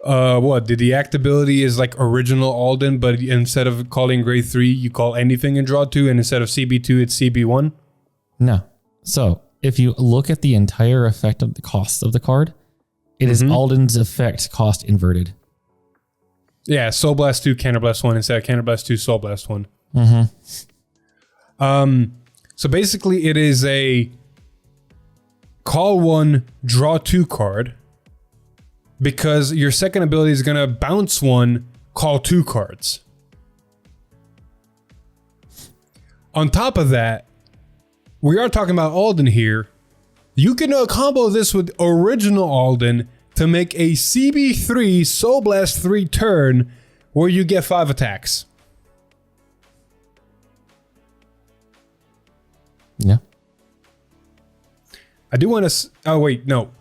What? The act ability is like original Alden, but instead of calling grade 3, you call anything and draw 2, and instead of CB2, it's CB1? No. So if you look at the entire effect of the cost of the card, it is Alden's effect cost inverted. Yeah, Soul Blast 2, Counterblast 1 instead of Counterblast 2, Soul Blast 1. So basically it is a call 1, draw 2 card, because your second ability is going to bounce 1, call 2 cards. On top of that, we are talking about Alden here. You can combo this with original Alden to make a CB3 Soul Blast 3 turn where you get 5 attacks. Yeah. I do want to... Oh, wait, no.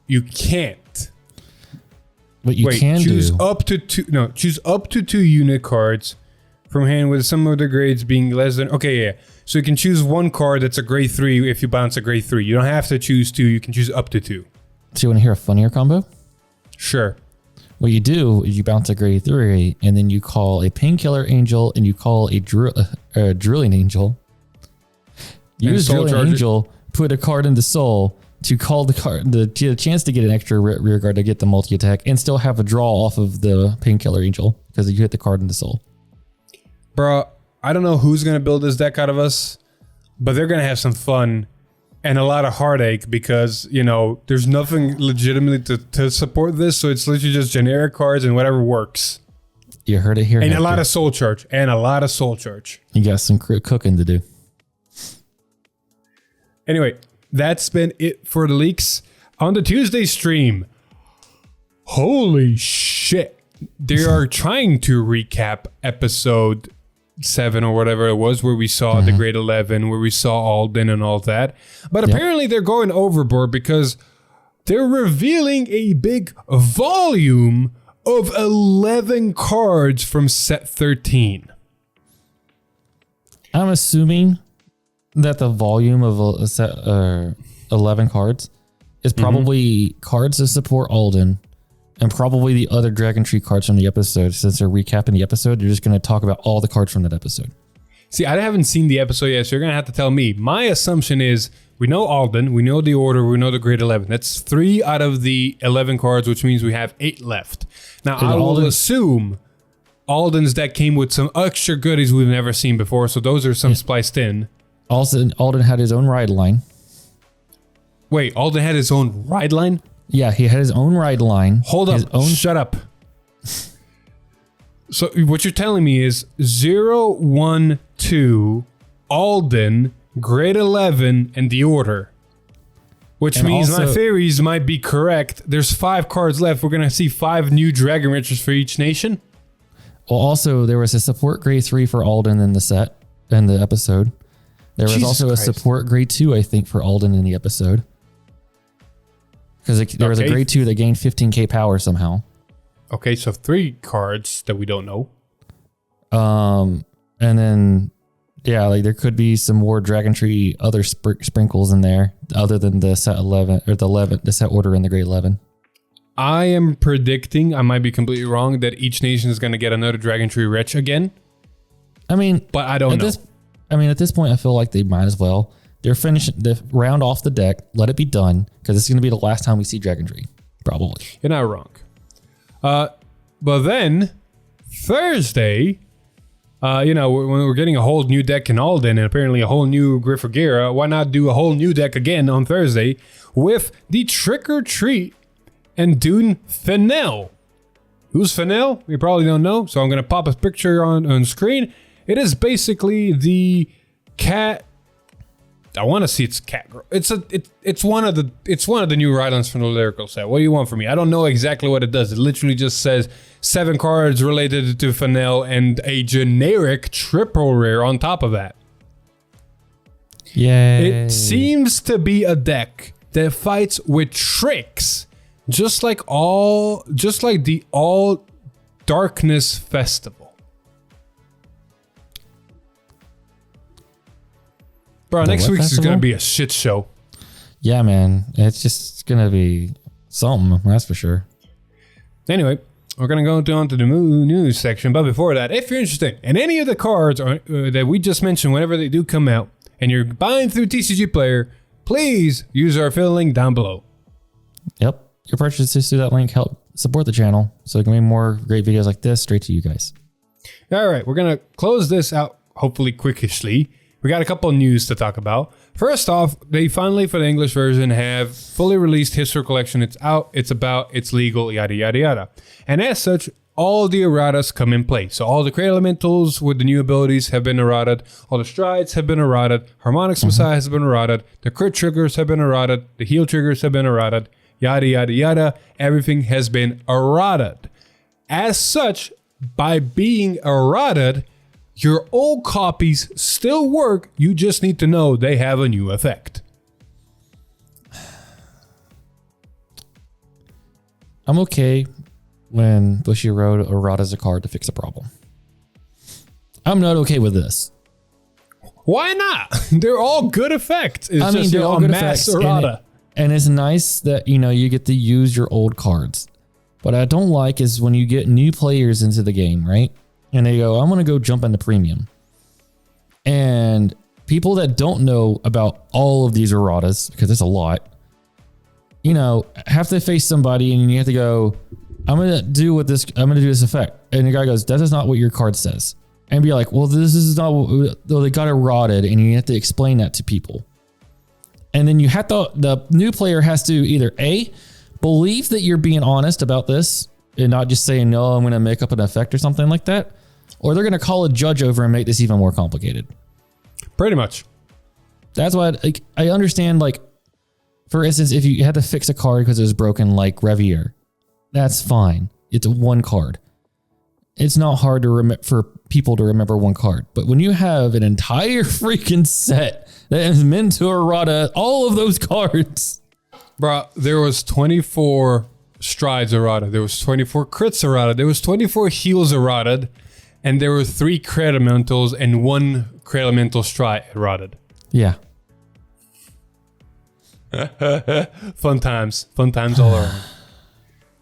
You can't. What you can choose do... up to 2... No, choose up to 2 unit cards from hand with some of the grades being less than... Okay, yeah. So you can choose 1 card that's a grade 3 if you bounce a grade 3. You don't have to choose 2. You can choose up to 2. So you want to hear a funnier combo? Sure. What you do is you bounce a grade 3, and then you call a Painkiller Angel, and you call a Drilling Angel. Use Drilling Angel, put a card into Soul to call the card, get a chance to get an extra rear guard to get the multi-attack, and still have a draw off of the Painkiller Angel because you hit the card into Soul. Bro, I don't know who's going to build this deck out of us, but they're going to have some fun and a lot of heartache because, you know, there's nothing legitimately to support this, so it's literally just generic cards and whatever works. You heard it here. And Hector. A lot of soul charge. You got some cooking to do. Anyway, that's been it for the leaks. On the Tuesday stream, holy shit. They are trying to recap episode 7 or whatever it was, where we saw the grade 11, where we saw Alden and all that. But apparently they're going overboard because they're revealing a big volume of 11 cards from set 13. I'm assuming that the volume of a set 11 cards is probably cards that support Alden and probably the other Dragon Tree cards from the episode. Since they're recapping the episode, you're just going to talk about all the cards from that episode. See, I haven't seen the episode yet, so you're going to have to tell me. My assumption is we know Alden, we know the order, we know the grade 11. That's 3 out of the 11 cards, which means we have 8 left. Now, I will assume Alden's deck came with some extra goodies we've never seen before, so those are some spliced in. Also, Alden had his own ride line. Wait, Alden had his own ride line? Yeah, he had his own ride line. Hold up, shut up. So what you're telling me is 0, 1, 2, Alden, grade 11, and the order. Which means my theories might be correct. There's 5 cards left. We're going to see 5 new Dragon Riches for each nation. Well, also, there was a support grade 3 for Alden in the set, in the episode. There was also a support grade 2, I think, for Alden in the episode. Because there was a grade 2 that gained 15k power somehow. Okay, so 3 cards that we don't know. And then, yeah, like there could be some more Dragon Tree other sprinkles in there, other than the set 11 or the set order in the grade 11. I am predicting, I might be completely wrong, that each nation is going to get another Dragon Tree Rich again. I mean, but I don't know. At this point, I feel like they might as well. They're finishing the round off the deck. Let it be done, because this is going to be the last time we see Dragon Tree, probably. You're not wrong. But then Thursday, when we're getting a whole new deck in Alden and apparently a whole new Griffagera, why not do a whole new deck again on Thursday with the Trick or Treat and Dune Fennel? Who's Fennel? We probably don't know, so I'm going to pop a picture on screen. It is basically the cat. I want to see it's cat girl. It's one of the new Rylance from the lyrical set. What do you want from me? I don't know exactly what it does. It literally just says 7 cards related to Fennel and a generic triple rare on top of that. Yay. It seems to be a deck that fights with tricks, just like the All Darkness Festival. Bro, next week is going to be a shit show. Yeah, man. It's just going to be something, that's for sure. Anyway, we're going to go on to the news section. But before that, if you're interested in any of the cards that we just mentioned whenever they do come out, and you're buying through TCG Player, please use our affiliate link down below. Yep. Your purchases through that link help support the channel, so there can be more great videos like this straight to you guys. All right, we're going to close this out, hopefully quickishly. We got a couple of news to talk about. First off, they finally, for the English version, have fully released History Collection. It's out, it's about, it's legal, yada, yada, yada. And as such, all the erratas come in play. So all the Create Elementals with the new abilities have been errated. All the Strides have been errated. Harmonics Messiah has been errated. The Crit Triggers have been errated. The Heal Triggers have been errated. Yada, yada, yada. Everything has been errated. As such, by being errated, your old copies still work, you just need to know they have a new effect. I'm okay when Bushiroad erratas a card to fix a problem. I'm not okay with this. Why not? They're all good effects. They're all good mass effects, errata. And it's nice that, you get to use your old cards. What I don't like is when you get new players into the game, right? And they go, I'm going to go jump into premium. And people that don't know about all of these erratas, because there's a lot, have to face somebody and you have to go, I'm going to do this effect. And the guy goes, that is not what your card says. And be like, well, this is not what they got errated. And you have to explain that to people. And then the new player has to either A, believe that you're being honest about this and not just saying, no, I'm going to make up an effect or something like that. Or they're going to call a judge over and make this even more complicated. Pretty much. That's why I understand, for instance, if you had to fix a card because it was broken, like Revier, that's fine. It's one card. It's not hard for people to remember one card. But when you have an entire freaking set that is meant to errata all of those cards. Bro, there was 24 Strides errata. There was 24 crits errata. There was 24 heals errated. And there were 3 Create Elementals and 1 Create Elemental Stride errated. Yeah. Fun times all around.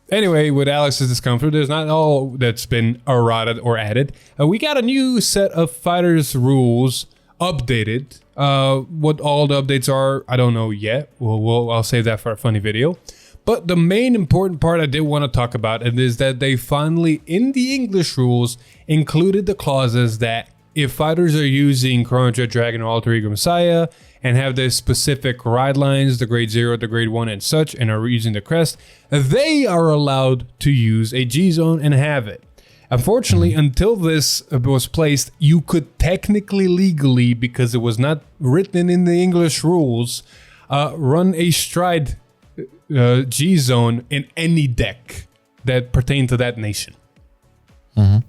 Anyway, with Alex's discomfort, there's not all that's been errated or added. We got a new set of fighters rules updated. What all the updates are, I don't know yet. I'll save that for a funny video. But the main important part I did want to talk about is that they finally, in the English rules, included the clauses that if fighters are using Chrono Jet Dragon or Alter Ego Messiah and have the specific ride lines, the grade 0, the grade 1 and such, and are using the crest, they are allowed to use a G-Zone and have it. Unfortunately, until this was placed, you could technically, legally, because it was not written in the English rules, run a Stride G-Zone in any deck that pertained to that nation. Mm-hmm.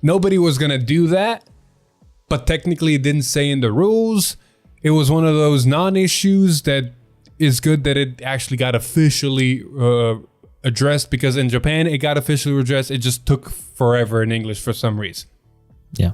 Nobody was going to do that, but technically it didn't say in the rules. It was one of those non-issues that is good that it actually got officially addressed, because in Japan it got officially addressed. It just took forever in English for some reason. Yeah.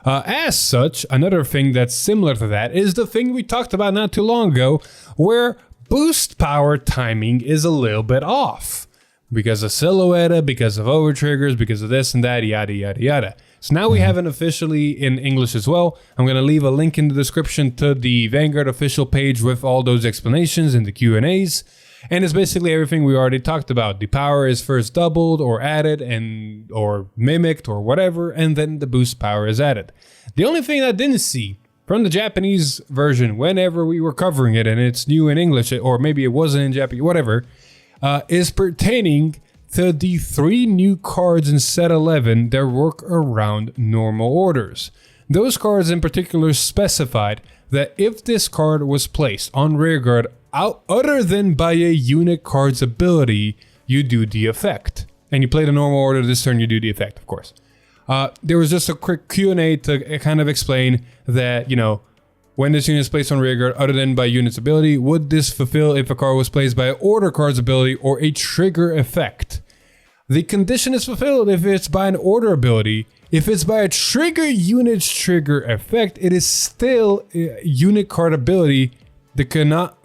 As such, another thing that's similar to that is the thing we talked about not too long ago, where boost power timing is a little bit off because of silhouette, because of over triggers, because of this and that, yada, yada, yada. So now we have it officially in English as well. I'm going to leave a link in the description to the Vanguard official page with all those explanations and the Q&As. And it's basically everything we already talked about. The power is first doubled or added and or mimicked or whatever, and then the boost power is added. The only thing I didn't see from the Japanese version, whenever we were covering it, and it's new in English, or maybe it wasn't in Japanese, whatever, is pertaining to the 3 new cards in set 11 that work around normal orders. Those cards in particular specified that if this card was placed on rearguard other than by a unit card's ability, you do the effect. And you play the normal order this turn, you do the effect, of course. There was just a quick Q&A to kind of explain that, you know, when this unit is placed on rearguard other than by unit's ability, would this fulfill if a card was placed by an order card's ability or a trigger effect? The condition is fulfilled if it's by an order ability. If it's by a trigger unit's trigger effect, it is still a unit card ability. The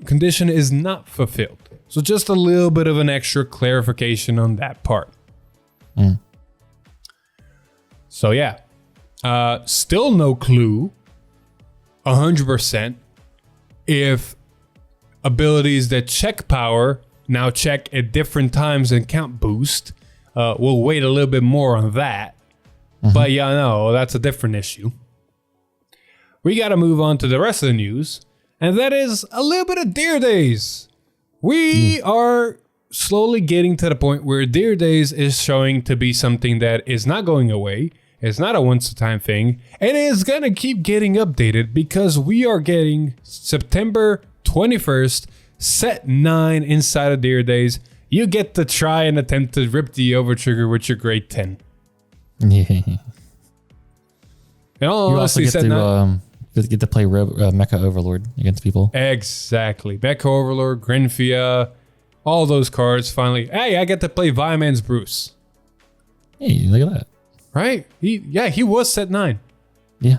condition is not fulfilled. So just a little bit of an extra clarification on that part. So yeah, still no clue 100% if abilities that check power now check at different times and count boost. We'll wait a little bit more on that. But yeah, no, that's a different issue. We got to move on to the rest of the news, and that is a little bit of Deer Days. We are slowly getting to the point where Deer Days is showing to be something that is not going away. It's not a once-a-time thing, and it is going to keep getting updated because we are getting September 21st, set 9 inside of Deer Days. You get to try and attempt to rip the overtrigger with your grade 10. Yeah. And all You also honestly, get set to 9. get to play Mecha Overlord against people. Exactly. Mecha Overlord, Grenfia, all those cards finally. Hey, I get to play Viaman's Bruce. Hey, look at that. Right? He was set 9. Yeah.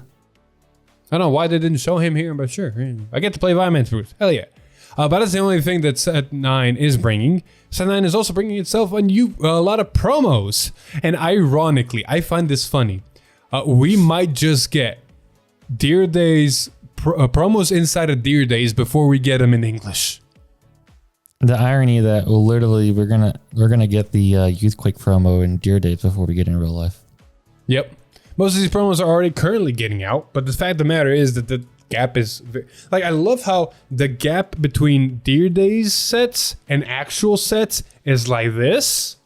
I don't know why they didn't show him here, but sure. I get to play Viaman's Bruce. Hell yeah. But that's the only thing that set 9 is bringing. Set 9 is also bringing itself a lot of promos. And ironically, I find this funny. We might just get Deer Days promos inside of Deer Days before we get them in English. The irony that literally we're gonna get the Youthquake promo in Deer Days before we get in real life. Yep. Most of these promos are already currently getting out, but the fact of the matter is that the gap is I love how the gap between Deer Days sets and actual sets is like this.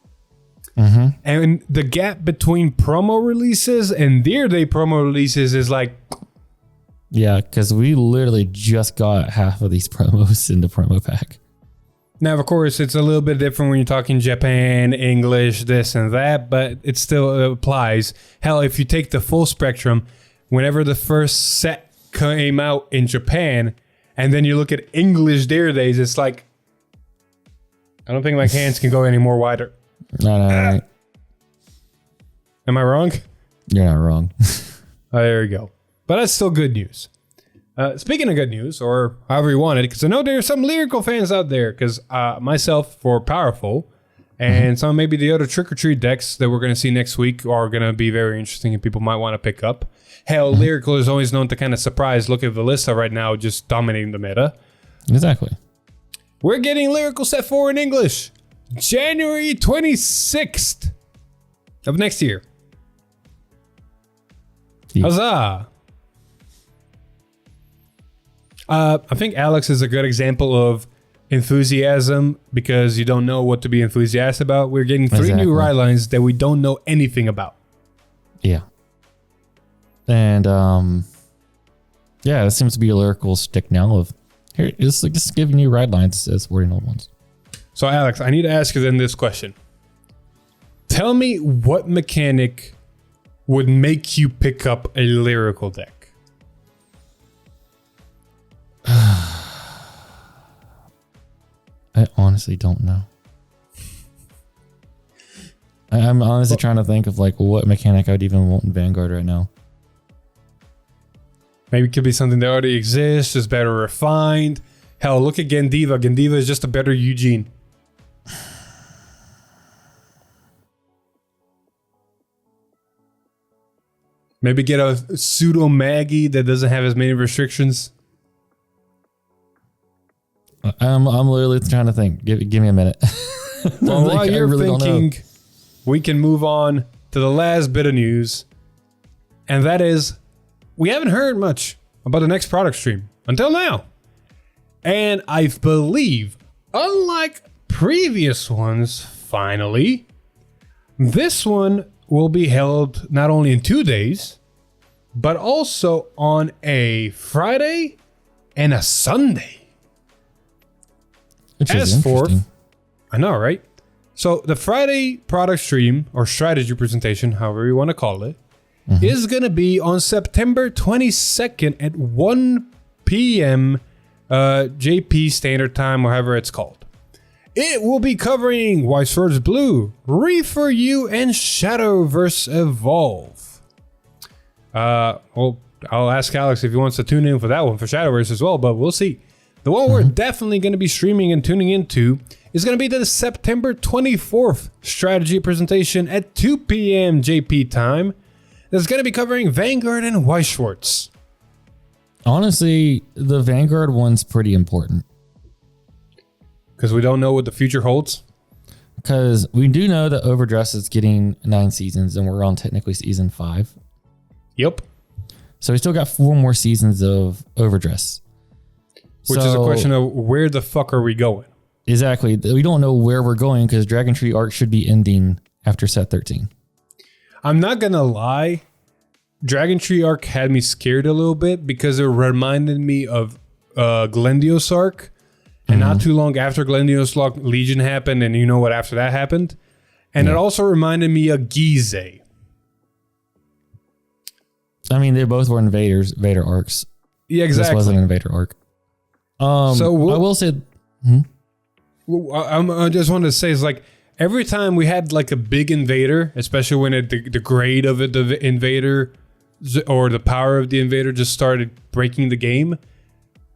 And the gap between promo releases and Deer Day promo releases is like, yeah, because we literally just got half of these promos in the promo pack. now of course it's a little bit different when you're talking Japan, English, this and that, but it still applies. Hell, if you take the full spectrum, whenever the first set came out in Japan and then you look at English Deer Days, it's like, I don't think my hands can go any more wider. No. Am I wrong? You're not wrong. Oh, there you go. But that's still good news. Speaking of good news, or however you want it, because I know there are some lyrical fans out there, because myself for Powerful, and some maybe the other Trick or Treat decks that we're going to see next week are going to be very interesting and people might want to pick up. Hell, Lyrical is always known to kind of surprise. Look at Valista right now, just dominating the meta. Exactly. We're getting Lyrical set 4 in English. January 26th of next year. Huzzah! I think Alex is a good example of enthusiasm because you don't know what to be enthusiastic about. We're getting 3 new ride lines that we don't know anything about. Yeah. And yeah, it seems to be a lyrical stick now of here, it's like just giving you ride lines as wording old ones. So Alex, I need to ask you then this question. Tell me what mechanic would make you pick up a lyrical deck? I honestly don't know. I'm honestly trying to think of like what mechanic I would even want in Vanguard right now. Maybe it could be something that already exists, just better refined. Hell, look at Gendiva. Gendiva is just a better Eugene. Maybe get a pseudo Maggie that doesn't have as many restrictions. I'm literally trying to think. Give me a minute. Well, while you're really don't know. thinking, we can move on to the last bit of news. And that is, we haven't heard much about the next product stream until now. And I believe, unlike previous ones, finally, this one will be held not only in 2 days, but also on a Friday and a Sunday. Which is As for, interesting. I know, right? So the Friday product stream or strategy presentation, however you want to call it, is going to be on September 22nd at 1 p.m. JP Standard Time, or however it's called. It will be covering White Swords Blue, Reaper U, and Shadowverse Evolve. Well, I'll ask Alex if he wants to tune in for that one for Shadowverse as well, but we'll see. The one we're definitely going to be streaming and tuning into is going to be the September 24th strategy presentation at 2 p.m. JP time. That's going to be covering Vanguard and White Swords. Honestly, the Vanguard one's pretty important. Because we don't know what the future holds. Because we do know that Overdress is getting 9 seasons and we're on technically season 5. Yep. So we still got 4 more seasons of Overdress. Which is a question of where the fuck are we going? Exactly. We don't know where we're going because Dragon Tree arc should be ending after set 13. I'm not going to lie. Dragon Tree arc had me scared a little bit because it reminded me of Glendios arc. And not too long after Glendios Legion happened, and you know what after that happened? And it also reminded me of Gize. I mean, they both were Vader arcs. Yeah, exactly. This wasn't an Invader arc. So I will say... I just wanted to say, it's like every time we had like a big invader, especially when the grade of it, the invader or the power of the invader just started breaking the game,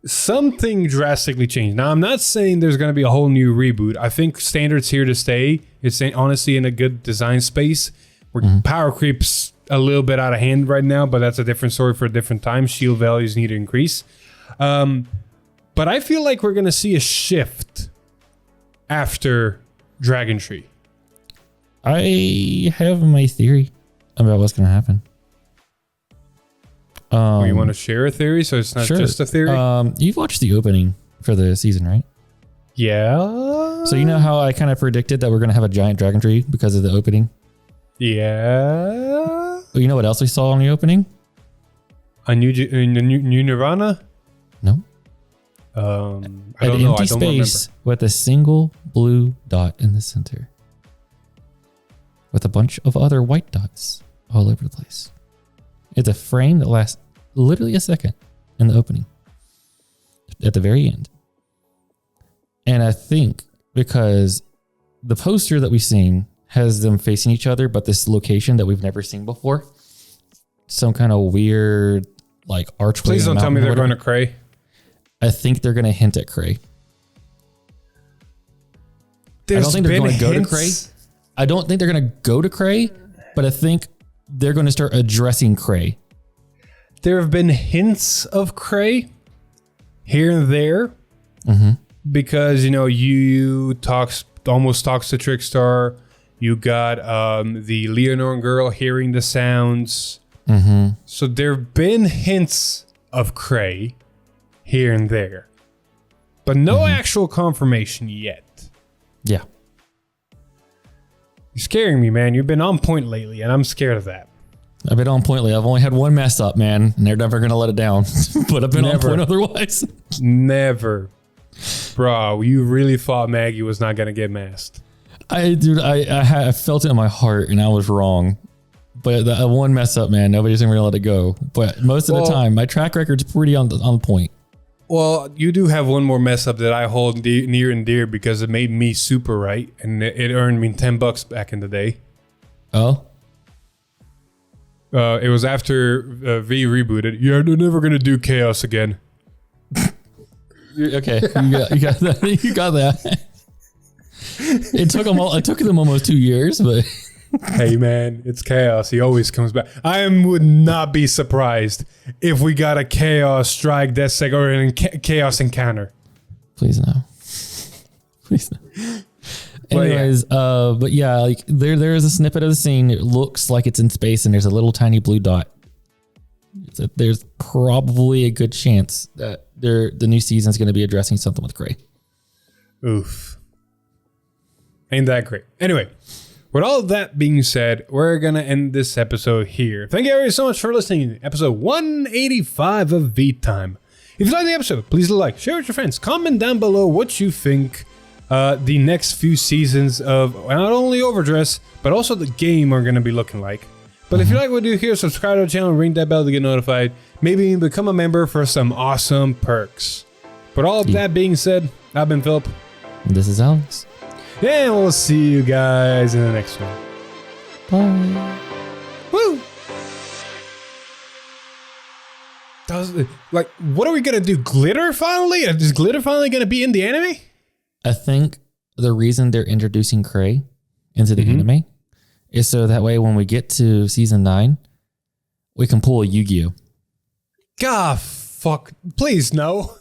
something drastically changed. Now, I'm not saying there's going to be a whole new reboot. I think Standard's here to stay. It's honestly in a good design space where power creep's a little bit out of hand right now, but that's a different story for a different time. Shield values need to increase. But I feel like we're going to see a shift after Dragon Tree. I have my theory about what's going to happen. You want to share a theory so it's not just a theory? You've watched the opening for the season, right? Yeah. So you know how I kind of predicted that we're going to have a giant dragon tree because of the opening? Yeah. Well, you know what else we saw on the opening? A new Nirvana? No. I don't An know. empty I don't space remember. with a single blue dot in the center. With a bunch of other white dots all over the place. It's a frame that lasts literally a second in the opening. At the very end. And I think because the poster that we've seen has them facing each other, but this location that we've never seen before. Some kind of weird like archway. Please don't tell me they're going to Cray. I think they're going to hint at Cray. I don't think they're going to go to Cray. I don't think they're going to go to Cray, but I think they're going to start addressing Cray. There have been hints of Cray here and there because, you know, you almost talks to Trickstar. You got the Leonore girl hearing the sounds. So there have been hints of Cray here and there, but no actual confirmation yet. Yeah. You're scaring me, man. You've been on point lately, and I'm scared of that. I've been on point lately. I've only had one mess up, man, and they're never going to let it down. But I've been on point otherwise. Never. Bro, you really thought Maggie was not going to get masked. I felt it in my heart, and I was wrong. But that one mess up, man, nobody's going to let it go. But most of the time, my track record's pretty on point. Well, you do have one more mess up that I hold near and dear because it made me super right, and it earned me $10 back in the day. Oh? It was after V rebooted. Yeah, they're never gonna do Chaos again. Okay, you got that. You got that. It took them almost 2 years, but Hey man, it's Chaos. He always comes back. Would not be surprised if we got a Chaos Strike Death Sec or a Chaos Encounter. please no. Anyways, but yeah, like there is a snippet of the scene. It looks like it's in space, and there's a little tiny blue dot. So there's probably a good chance that the new season is going to be addressing something with Gray. Oof. Ain't that great. Anyway, with all that being said, we're going to end this episode here. Thank you everybody so much for listening to episode 185 of V-Time. If you like the episode, please like, share with your friends, comment down below what you think the next few seasons of not only Overdress, but also the game are going to be looking like. But if you like what we do here, subscribe to our channel, ring that bell to get notified. Maybe even become a member for some awesome perks. But all of that being said, I've been Philip. This is Alex. And we'll see you guys in the next one. Bye. Woo! What are we gonna do? Glitter finally? Is glitter finally gonna be in the anime? I think the reason they're introducing Cray into the anime is so that way when we get to season 9, we can pull a Yu-Gi-Oh. God, fuck. Please, no.